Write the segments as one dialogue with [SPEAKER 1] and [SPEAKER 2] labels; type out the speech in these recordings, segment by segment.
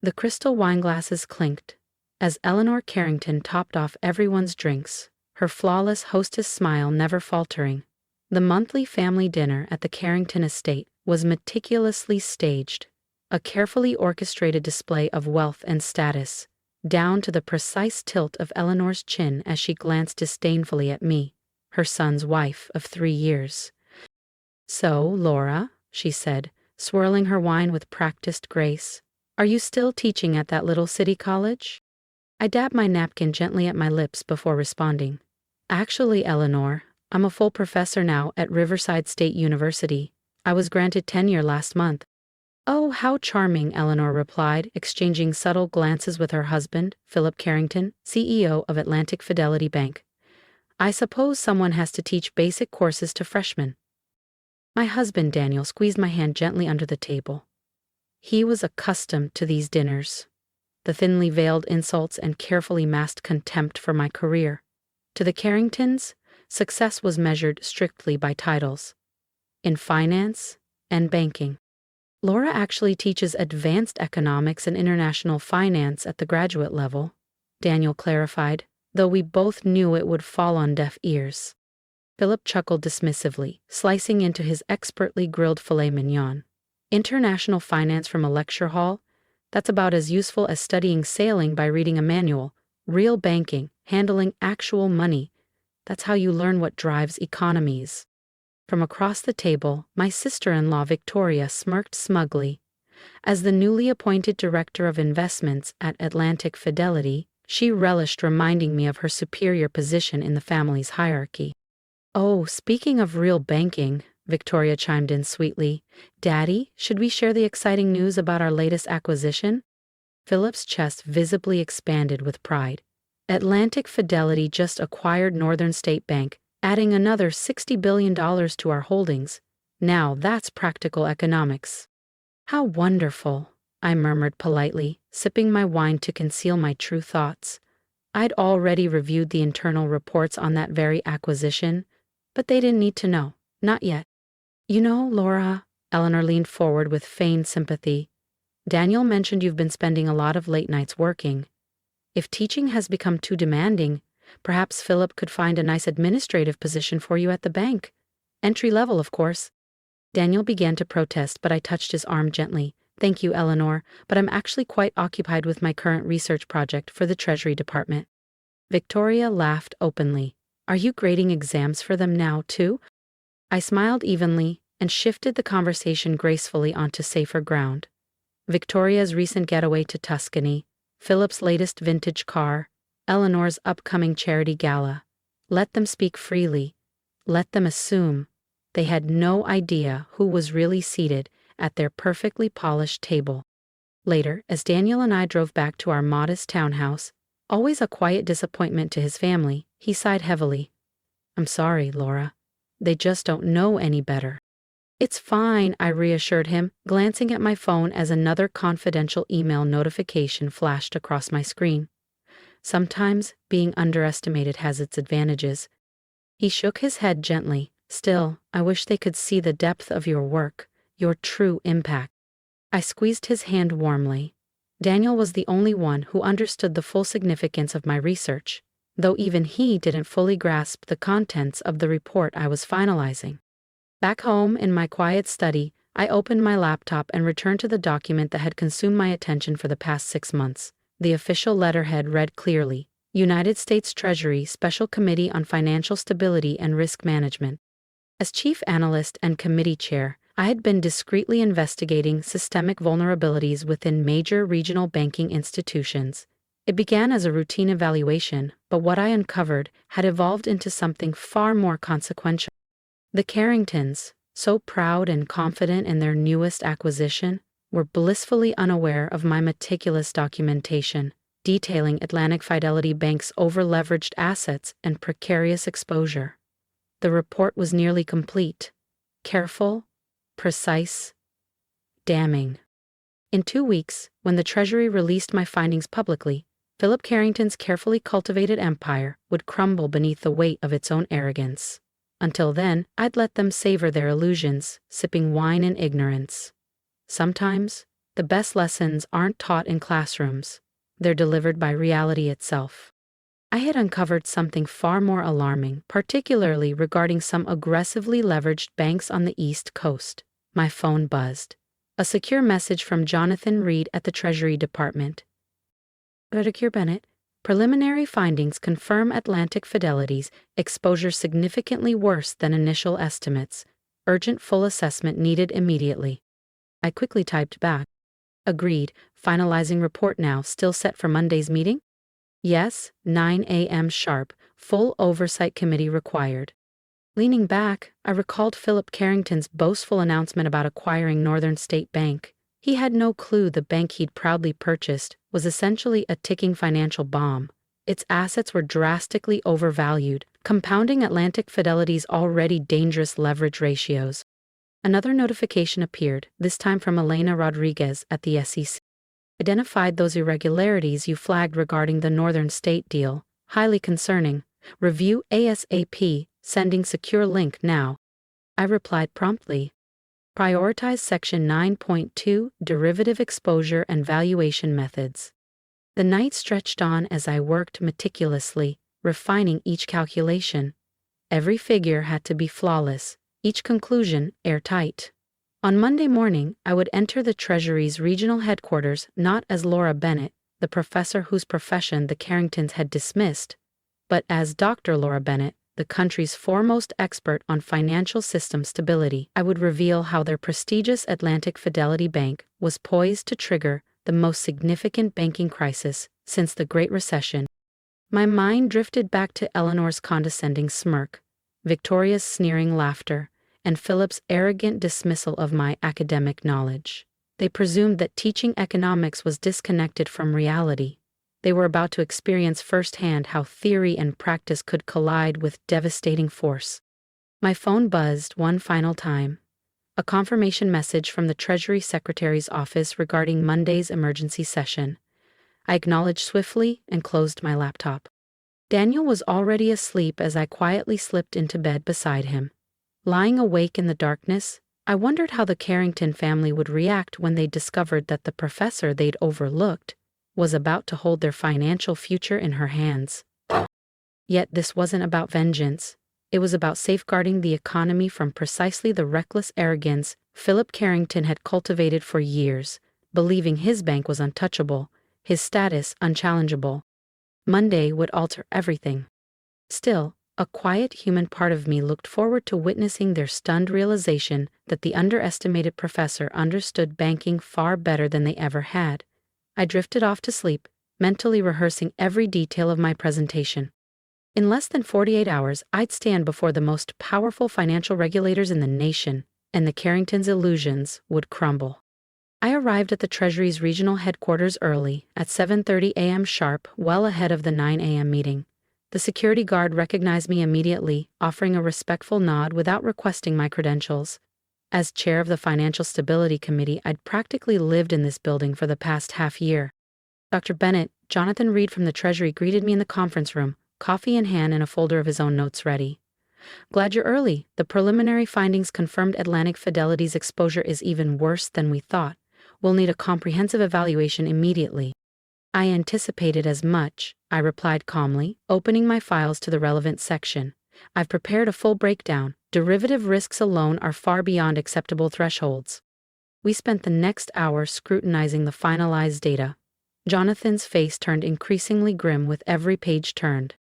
[SPEAKER 1] The crystal wineglasses clinked as Eleanor Carrington topped off everyone's drinks, her flawless hostess smile never faltering. The monthly family dinner at the Carrington Estate was meticulously staged, a carefully orchestrated display of wealth and status, down to the precise tilt of Eleanor's chin as she glanced disdainfully at me, her son's wife of 3 years. "So, Laura," she said, swirling her wine with practiced grace, "are you still teaching at that little city college?" I dabbed my napkin gently at my lips before responding. "Actually, Eleanor, I'm a full professor now at Riverside State University. I was granted tenure last month." "Oh, how charming," Eleanor replied, exchanging subtle glances with her husband, Philip Carrington, CEO of Atlantic Fidelity Bank. "I suppose someone has to teach basic courses to freshmen." My husband, Daniel, squeezed my hand gently under the table. He was accustomed to these dinners, the thinly veiled insults and carefully masked contempt for my career. To the Carringtons, success was measured strictly by titles. In finance and banking. "Laura actually teaches advanced economics and international finance at the graduate level," Daniel clarified, though we both knew it would fall on deaf ears. Philip chuckled dismissively, slicing into his expertly grilled filet mignon. "International finance from a lecture hall? That's about as useful as studying sailing by reading a manual. Real banking, handling actual money. That's how you learn what drives economies." From across the table, my sister-in-law Victoria smirked smugly. As the newly appointed director of investments at Atlantic Fidelity, she relished reminding me of her superior position in the family's hierarchy. "Oh, speaking of real banking," Victoria chimed in sweetly, "Daddy, should we share the exciting news about our latest acquisition?" Philip's chest visibly expanded with pride. Atlantic Fidelity just acquired Northern State Bank, adding another $60 billion to our holdings. Now that's practical economics. "How wonderful," I murmured politely, sipping my wine to conceal my true thoughts. I'd already reviewed the internal reports on that very acquisition, but they didn't need to know. Not yet. "You know, Laura," Eleanor leaned forward with feigned sympathy, "Daniel mentioned you've been spending a lot of late nights working. If teaching has become too demanding, perhaps Philip could find a nice administrative position for you at the bank. Entry level, of course." Daniel began to protest, but I touched his arm gently. "Thank you, Eleanor, but I'm actually quite occupied with my current research project for the Treasury Department." Victoria laughed openly. "Are you grading exams for them now, too?" I smiled evenly and shifted the conversation gracefully onto safer ground. Victoria's recent getaway to Tuscany, Philip's latest vintage car, Eleanor's upcoming charity gala. Let them speak freely. Let them assume. They had no idea who was really seated at their perfectly polished table. Later, as Daniel and I drove back to our modest townhouse, always a quiet disappointment to his family, he sighed heavily. "I'm sorry, Laura. They just don't know any better." "It's fine," I reassured him, glancing at my phone as another confidential email notification flashed across my screen. Sometimes being underestimated has its advantages. He shook his head gently. "Still, I wish they could see the depth of your work, your true impact." I squeezed his hand warmly. Daniel was the only one who understood the full significance of my research, though even he didn't fully grasp the contents of the report I was finalizing. Back home in my quiet study, I opened my laptop and returned to the document that had consumed my attention for the past 6 months. The official letterhead read clearly, "United States Treasury Special Committee on Financial Stability and Risk Management." As chief analyst and committee chair, I had been discreetly investigating systemic vulnerabilities within major regional banking institutions. It began as a routine evaluation, but what I uncovered had evolved into something far more consequential. The Carringtons, so proud and confident in their newest acquisition, were blissfully unaware of my meticulous documentation, detailing Atlantic Fidelity Bank's over-leveraged assets and precarious exposure. The report was nearly complete. Careful, precise, damning. In 2 weeks, when the Treasury released my findings publicly, Philip Carrington's carefully cultivated empire would crumble beneath the weight of its own arrogance. Until then, I'd let them savor their illusions, sipping wine in ignorance. Sometimes, The best lessons aren't taught in classrooms. They're delivered by reality itself. I had uncovered something far more alarming, particularly regarding some aggressively leveraged banks on the East Coast. My phone buzzed. A secure message from Jonathan Reed at the Treasury Department. Dr. Bennett, preliminary findings confirm Atlantic Fidelity's exposure significantly worse than initial estimates. Urgent full assessment needed immediately. I quickly typed back. Agreed. Finalizing report now. Still set for Monday's meeting? Yes, 9 a.m. sharp. Full oversight committee required. Leaning back, I recalled Philip Carrington's boastful announcement about acquiring Northern State Bank. He had no clue the bank he'd proudly purchased was essentially a ticking financial bomb. Its assets were drastically overvalued, compounding Atlantic Fidelity's already dangerous leverage ratios. Another notification appeared, this time from Elena Rodriguez at the SEC. Identified those irregularities you flagged regarding the Northern State deal. Highly concerning. Review ASAP, sending secure link now. I replied promptly. Prioritize Section 9.2, Derivative Exposure and Valuation Methods. The night stretched on as I worked meticulously, refining each calculation. Every figure had to be flawless, each conclusion airtight. On Monday morning, I would enter the Treasury's regional headquarters not as Laura Bennett, the professor whose profession the Carringtons had dismissed, but as Dr. Laura Bennett, the country's foremost expert on financial system stability. I would reveal how their prestigious Atlantic Fidelity Bank was poised to trigger the most significant banking crisis since the Great Recession. My mind drifted back to Eleanor's condescending smirk, Victoria's sneering laughter, and Philip's arrogant dismissal of my academic knowledge. They presumed that teaching economics was disconnected from reality. They were about to experience firsthand how theory and practice could collide with devastating force. My phone buzzed one final time. A confirmation message from the Treasury Secretary's office regarding Monday's emergency session. I acknowledged swiftly and closed my laptop. Daniel was already asleep as I quietly slipped into bed beside him. Lying awake in the darkness, I wondered how the Carrington family would react when they discovered that the professor they'd overlooked was about to hold their financial future in her hands. Yet this wasn't about vengeance. It was about safeguarding the economy from precisely the reckless arrogance Philip Carrington had cultivated for years, believing his bank was untouchable, his status unchallengeable. Monday would alter everything. Still, a quiet human part of me looked forward to witnessing their stunned realization that the underestimated professor understood banking far better than they ever had. I drifted off to sleep, mentally rehearsing every detail of my presentation. In less than 48 hours, I'd stand before the most powerful financial regulators in the nation, and the Carringtons' illusions would crumble. I arrived at the Treasury's regional headquarters early, at 7:30 a.m. sharp, well ahead of the 9 a.m. meeting. The security guard recognized me immediately, offering a respectful nod without requesting my credentials. As chair of the Financial Stability Committee, I'd practically lived in this building for the past half year. Dr. Bennett, Jonathan Reed from the Treasury greeted me in the conference room, coffee in hand and a folder of his own notes ready. Glad you're early. The preliminary findings confirmed Atlantic Fidelity's exposure is even worse than we thought. We'll need a comprehensive evaluation immediately. I anticipated as much, I replied calmly, opening my files to the relevant section. I've prepared a full breakdown. Derivative risks alone are far beyond acceptable thresholds. We spent the next hour scrutinizing the finalized data. Jonathan's face turned increasingly grim with every page turned.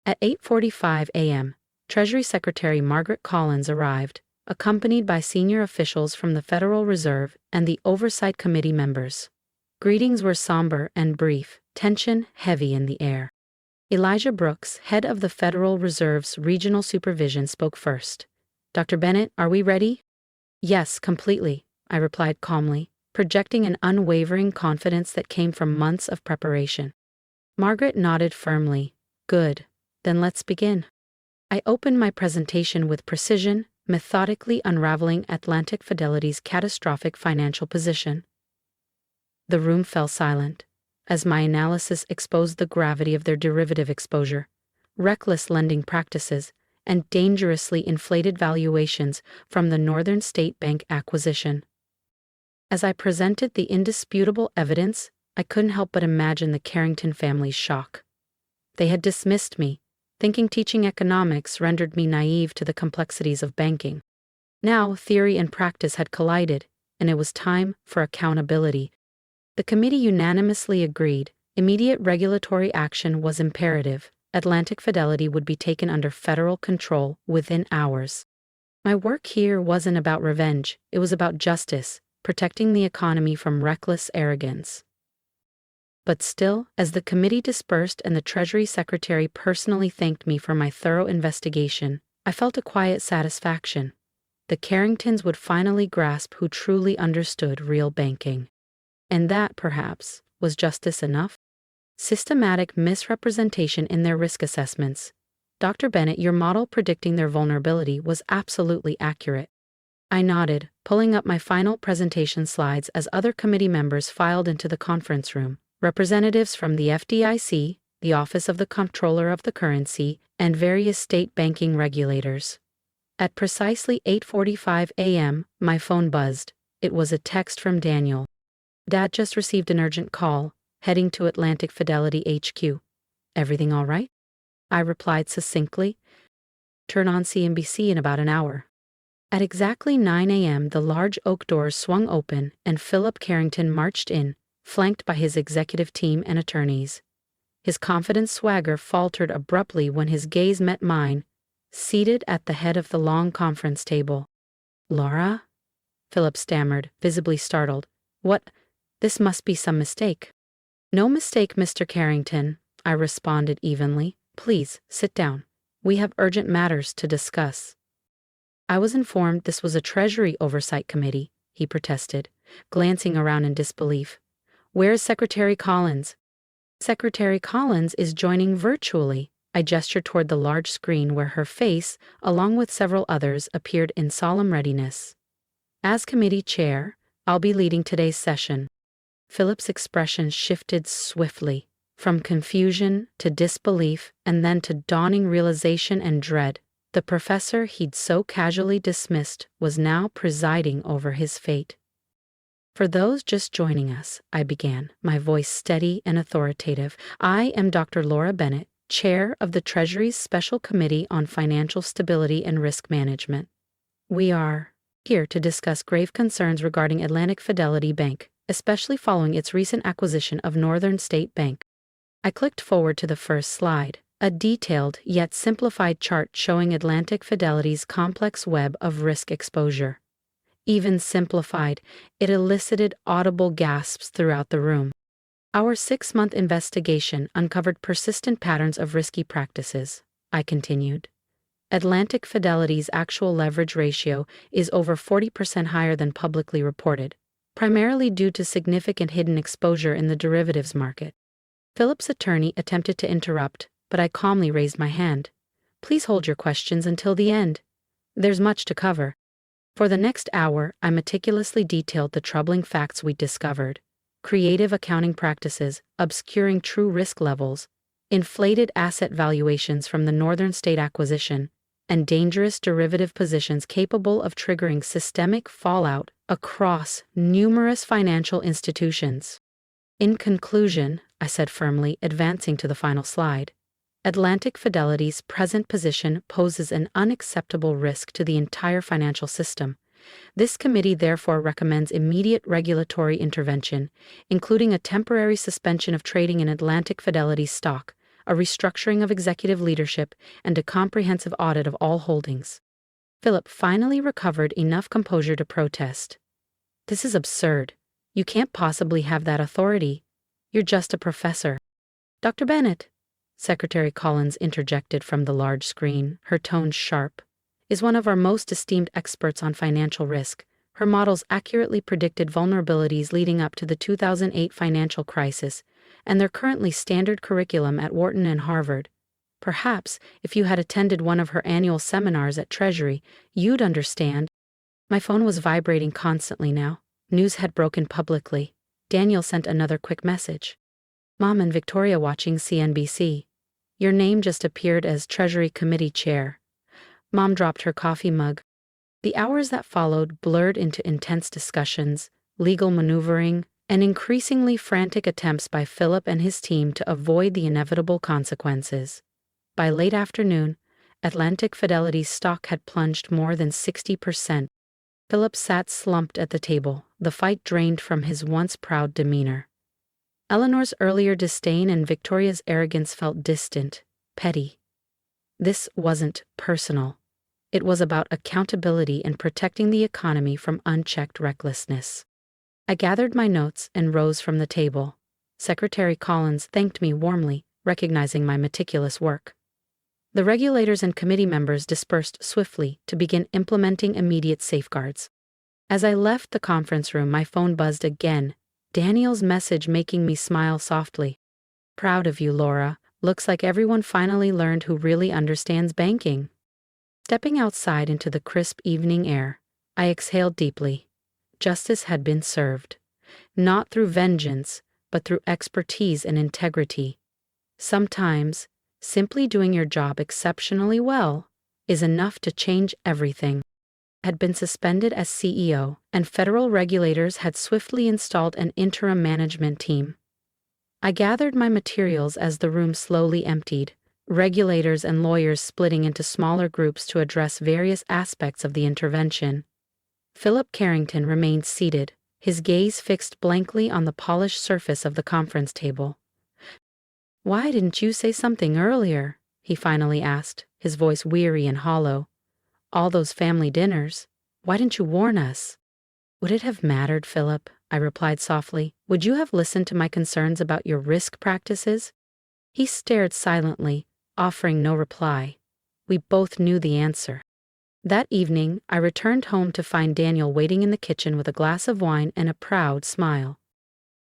[SPEAKER 1] At 8:45 a.m., Treasury Secretary Margaret Collins arrived, accompanied by senior officials from the Federal Reserve and the Oversight Committee members. Greetings were somber and brief, tension heavy in the air. Elijah Brooks, head of the Federal Reserve's Regional Supervision, spoke first. Dr. Bennett, are we ready? Yes, completely, I replied calmly, projecting an unwavering confidence that came from months of preparation. Margaret nodded firmly. Good. Then let's begin. I opened my presentation with precision, methodically unraveling Atlantic Fidelity's catastrophic financial position. The room fell silent, as my analysis exposed the gravity of their derivative exposure, reckless lending practices, and dangerously inflated valuations from the Northern State Bank acquisition. As I presented the indisputable evidence, I couldn't help but imagine the Carrington family's shock. They had dismissed me, thinking teaching economics rendered me naive to the complexities of banking. Now, theory and practice had collided, and it was time for accountability. The committee unanimously agreed immediate regulatory action was imperative. Atlantic Fidelity would be taken under federal control within hours. My work here wasn't about revenge, it was about justice, protecting the economy from reckless arrogance. But still, as the committee dispersed and the Treasury Secretary personally thanked me for my thorough investigation, I felt a quiet satisfaction. The Carringtons would finally grasp who truly understood real banking. And that, perhaps, was justice enough? Systematic misrepresentation in their risk assessments. Dr. Bennett, your model predicting their vulnerability was absolutely accurate. I nodded, pulling up my final presentation slides as other committee members filed into the conference room. Representatives from the FDIC, the Office of the Comptroller of the Currency, and various state banking regulators. At precisely 8:45 a.m., my phone buzzed. It was a text from Daniel. Dad just received an urgent call, heading to Atlantic Fidelity HQ. Everything all right? I replied succinctly. Turn on CNBC in about an hour. At exactly 9 a.m., the large oak doors swung open and Philip Carrington marched in, flanked by his executive team and attorneys. His confident swagger faltered abruptly when his gaze met mine, seated at the head of the long conference table. Laura? Philip stammered, visibly startled. What? This must be some mistake. No mistake, Mr. Carrington, I responded evenly. Please, sit down. We have urgent matters to discuss. I was informed this was a Treasury Oversight Committee, he protested, glancing around in disbelief. Where's Secretary Collins? Secretary Collins is joining virtually. I gestured toward the large screen where her face, along with several others, appeared in solemn readiness. As committee chair, I'll be leading today's session. Philip's expression shifted swiftly, from confusion to disbelief and then to dawning realization and dread. The professor he'd so casually dismissed was now presiding over his fate. For those just joining us, I began, my voice steady and authoritative. I am Dr. Laura Bennett, Chair of the Treasury's Special Committee on Financial Stability and Risk Management. We are here to discuss grave concerns regarding Atlantic Fidelity Bank, especially following its recent acquisition of Northern State Bank. I clicked forward to the first slide, a detailed yet simplified chart showing Atlantic Fidelity's complex web of risk exposure. Even simplified, it elicited audible gasps throughout the room. Our 6-month investigation uncovered persistent patterns of risky practices, I continued. Atlantic Fidelity's actual leverage ratio is over 40% higher than publicly reported, primarily due to significant hidden exposure in the derivatives market. Philip's attorney attempted to interrupt, but I calmly raised my hand. Please hold your questions until the end. There's much to cover. For the next hour, I meticulously detailed the troubling facts we discovered. Creative accounting practices, obscuring true risk levels, inflated asset valuations from the Northern State acquisition, and dangerous derivative positions capable of triggering systemic fallout across numerous financial institutions. In conclusion, I said firmly, advancing to the final slide, Atlantic Fidelity's present position poses an unacceptable risk to the entire financial system. This committee therefore recommends immediate regulatory intervention, including a temporary suspension of trading in Atlantic Fidelity's stock, a restructuring of executive leadership, and a comprehensive audit of all holdings. Philip finally recovered enough composure to protest. This is absurd. You can't possibly have that authority. You're just a professor. Dr. Bennett, Secretary Collins interjected from the large screen, her tone sharp, is one of our most esteemed experts on financial risk. Her models accurately predicted vulnerabilities leading up to the 2008 financial crisis, and they're currently standard curriculum at Wharton and Harvard. Perhaps, if you had attended one of her annual seminars at Treasury, you'd understand. My phone was vibrating constantly now. News had broken publicly. Daniel sent another quick message. Mom and Victoria watching CNBC. Your name just appeared as Treasury Committee Chair. Mom dropped her coffee mug. The hours that followed blurred into intense discussions, legal maneuvering, and increasingly frantic attempts by Philip and his team to avoid the inevitable consequences. By late afternoon, Atlantic Fidelity's stock had plunged more than 60%. Philip sat slumped at the table, the fight drained from his once proud demeanor. Eleanor's earlier disdain and Victoria's arrogance felt distant, petty. This wasn't personal. It was about accountability and protecting the economy from unchecked recklessness. I gathered my notes and rose from the table. Secretary Collins thanked me warmly, recognizing my meticulous work. The regulators and committee members dispersed swiftly to begin implementing immediate safeguards. As I left the conference room, my phone buzzed again, Daniel's message making me smile softly. "Proud of you, Laura. Looks like everyone finally learned who really understands banking." Stepping outside into the crisp evening air, I exhaled deeply. Justice had been served. Not through vengeance, but through expertise and integrity. Sometimes, simply doing your job exceptionally well is enough to change everything. I had been suspended as CEO, and federal regulators had swiftly installed an interim management team. I gathered my materials as the room slowly emptied, regulators and lawyers splitting into smaller groups to address various aspects of the intervention. Philip Carrington remained seated, his gaze fixed blankly on the polished surface of the conference table. "Why didn't you say something earlier?" he finally asked, his voice weary and hollow. "All those family dinners. Why didn't you warn us?" "Would it have mattered, Philip?" I replied softly. "Would you have listened to my concerns about your risk practices?" He stared silently, offering no reply. We both knew the answer. That evening, I returned home to find Daniel waiting in the kitchen with a glass of wine and a proud smile.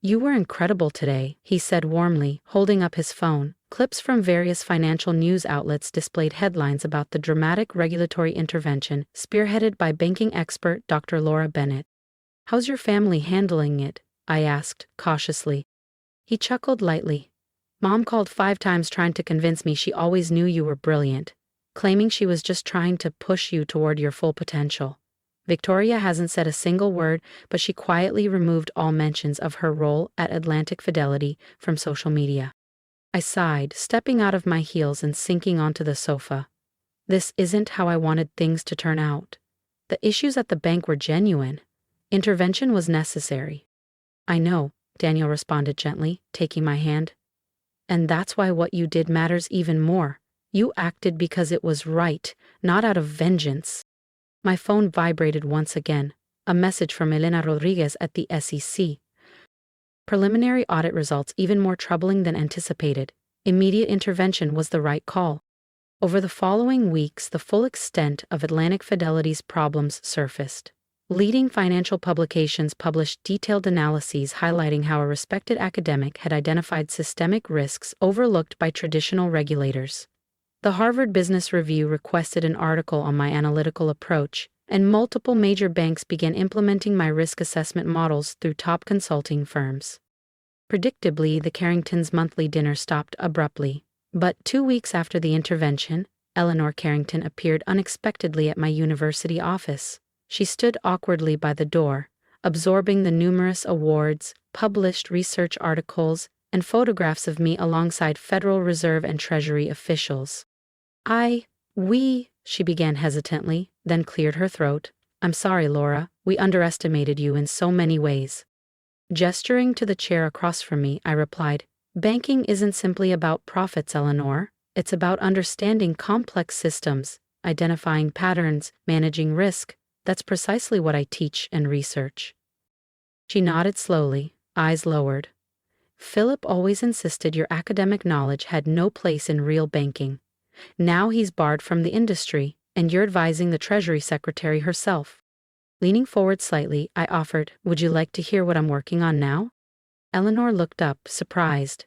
[SPEAKER 1] "You were incredible today," he said warmly, holding up his phone. Clips from various financial news outlets displayed headlines about the dramatic regulatory intervention spearheaded by banking expert Dr. Laura Bennett. "How's your family handling it?" I asked, cautiously. He chuckled lightly. "Mom called 5 times trying to convince me she always knew you were brilliant, claiming she was just trying to push you toward your full potential. Victoria hasn't said a single word, but she quietly removed all mentions of her role at Atlantic Fidelity from social media." I sighed, stepping out of my heels and sinking onto the sofa. This isn't how I wanted things to turn out. The issues at the bank were genuine. Intervention was necessary. "I know," Daniel responded gently, taking my hand. "And that's why what you did matters even more. You acted because it was right, not out of vengeance." My phone vibrated once again, a message from Elena Rodriguez at the SEC. Preliminary audit results even more troubling than anticipated. Immediate intervention was the right call. Over the following weeks, the full extent of Atlantic Fidelity's problems surfaced. Leading financial publications published detailed analyses highlighting how a respected academic had identified systemic risks overlooked by traditional regulators. The Harvard Business Review requested an article on my analytical approach, and multiple major banks began implementing my risk assessment models through top consulting firms. Predictably, the Carringtons' monthly dinner stopped abruptly. But 2 weeks after the intervention, Eleanor Carrington appeared unexpectedly at my university office. She stood awkwardly by the door, absorbing the numerous awards, published research articles, and photographs of me alongside Federal Reserve and Treasury officials. She began hesitantly, then cleared her throat. "I'm sorry, Laura, we underestimated you in so many ways." Gesturing to the chair across from me, I replied, "Banking isn't simply about profits, Eleanor. It's about understanding complex systems, identifying patterns, managing risk. That's precisely what I teach and research." She nodded slowly, eyes lowered. "Philip always insisted your academic knowledge had no place in real banking. Now he's barred from the industry, and you're advising the Treasury Secretary herself." Leaning forward slightly, I offered, "Would you like to hear what I'm working on now?" Eleanor looked up, surprised.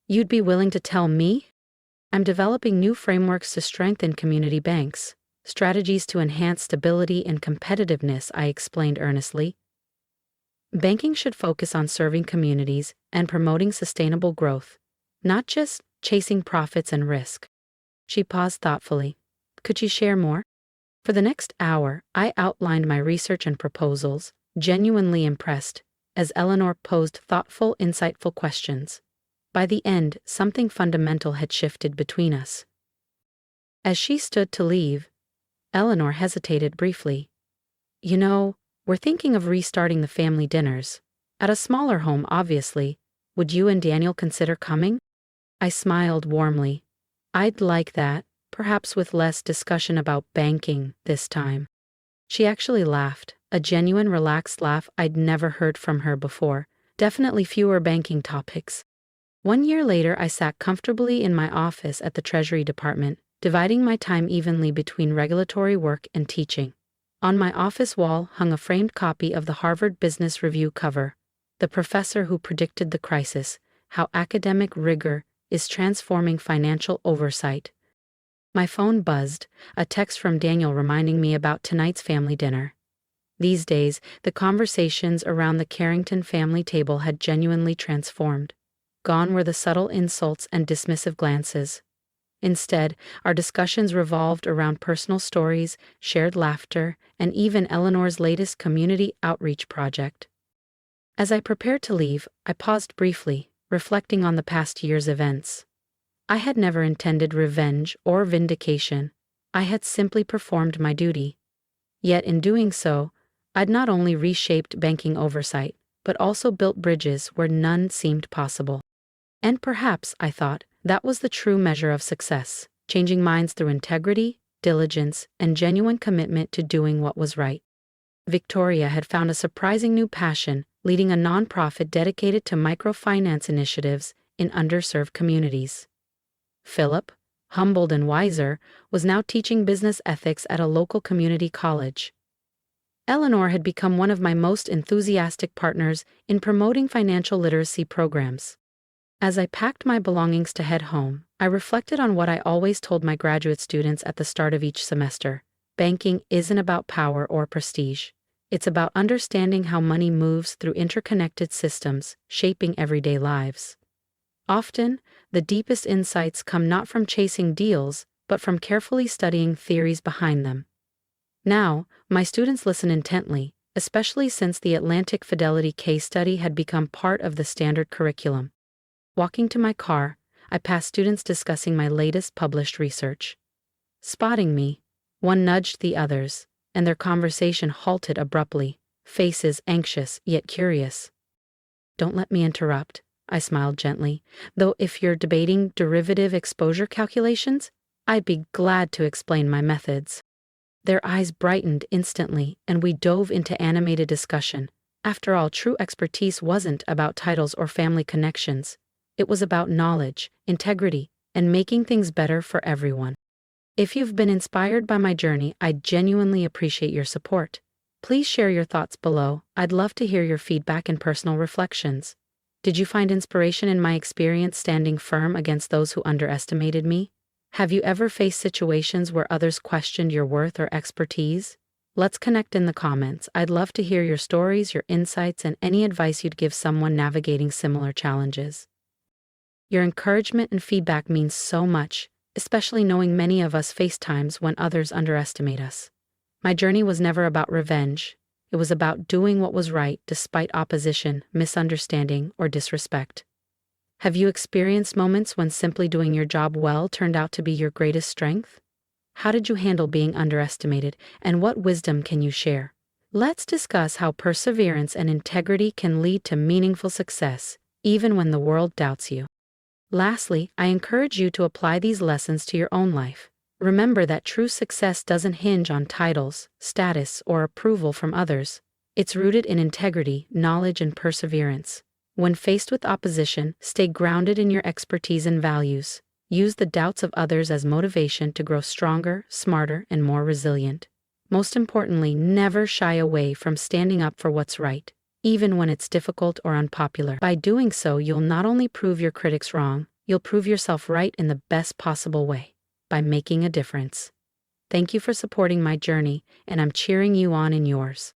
[SPEAKER 1] "You'd be willing to tell me?" "I'm developing new frameworks to strengthen community banks. Strategies to enhance stability and competitiveness," I explained earnestly. "Banking should focus on serving communities and promoting sustainable growth, not just chasing profits and risk." She paused thoughtfully. "Could you share more?" For the next hour, I outlined my research and proposals, genuinely impressed, as Eleanor posed thoughtful, insightful questions. By the end, something fundamental had shifted between us. As she stood to leave, Eleanor hesitated briefly. "You know, we're thinking of restarting the family dinners. At a smaller home, obviously. Would you and Daniel consider coming?" I smiled warmly. "I'd like that, perhaps with less discussion about banking this time." She actually laughed, a genuine relaxed laugh I'd never heard from her before. Definitely fewer banking topics. 1 year later, I sat comfortably in my office at the Treasury Department, dividing my time evenly between regulatory work and teaching. On my office wall hung a framed copy of the Harvard Business Review cover, "The Professor Who Predicted the Crisis: How Academic Rigor is Transforming Financial Oversight." My phone buzzed, a text from Daniel reminding me about tonight's family dinner. These days, the conversations around the Carrington family table had genuinely transformed. Gone were the subtle insults and dismissive glances. Instead, our discussions revolved around personal stories, shared laughter, and even Eleanor's latest community outreach project. As I prepared to leave, I paused briefly, reflecting on the past year's events. I had never intended revenge or vindication. I had simply performed my duty. Yet in doing so, I'd not only reshaped banking oversight, but also built bridges where none seemed possible. And perhaps, I thought, that was the true measure of success, changing minds through integrity, diligence, and genuine commitment to doing what was right. Victoria had found a surprising new passion, leading a nonprofit dedicated to microfinance initiatives in underserved communities. Philip, humbled and wiser, was now teaching business ethics at a local community college. Eleanor had become one of my most enthusiastic partners in promoting financial literacy programs. As I packed my belongings to head home, I reflected on what I always told my graduate students at the start of each semester. Banking isn't about power or prestige. It's about understanding how money moves through interconnected systems, shaping everyday lives. Often, the deepest insights come not from chasing deals, but from carefully studying theories behind them. Now, my students listen intently, especially since the Atlantic Fidelity case study had become part of the standard curriculum. Walking to my car, I passed students discussing my latest published research. Spotting me, one nudged the others, and their conversation halted abruptly, faces anxious yet curious. "Don't let me interrupt," I smiled gently, "though if you're debating derivative exposure calculations, I'd be glad to explain my methods." Their eyes brightened instantly, and we dove into animated discussion. After all, true expertise wasn't about titles or family connections. It was about knowledge, integrity, and making things better for everyone. If you've been inspired by my journey, I genuinely appreciate your support. Please share your thoughts below. I'd love to hear your feedback and personal reflections. Did you find inspiration in my experience standing firm against those who underestimated me? Have you ever faced situations where others questioned your worth or expertise? Let's connect in the comments. I'd love to hear your stories, your insights, and any advice you'd give someone navigating similar challenges. Your encouragement and feedback means so much, especially knowing many of us face times when others underestimate us. My journey was never about revenge. It was about doing what was right despite opposition, misunderstanding, or disrespect. Have you experienced moments when simply doing your job well turned out to be your greatest strength? How did you handle being underestimated, and what wisdom can you share? Let's discuss how perseverance and integrity can lead to meaningful success, even when the world doubts you. Lastly, I encourage you to apply these lessons to your own life. Remember that true success doesn't hinge on titles, status, or approval from others. It's rooted in integrity, knowledge, and perseverance. When faced with opposition, stay grounded in your expertise and values. Use the doubts of others as motivation to grow stronger, smarter, and more resilient. Most importantly, never shy away from standing up for what's right, even when it's difficult or unpopular. By doing so, you'll not only prove your critics wrong, you'll prove yourself right in the best possible way, by making a difference. Thank you for supporting my journey, and I'm cheering you on in yours.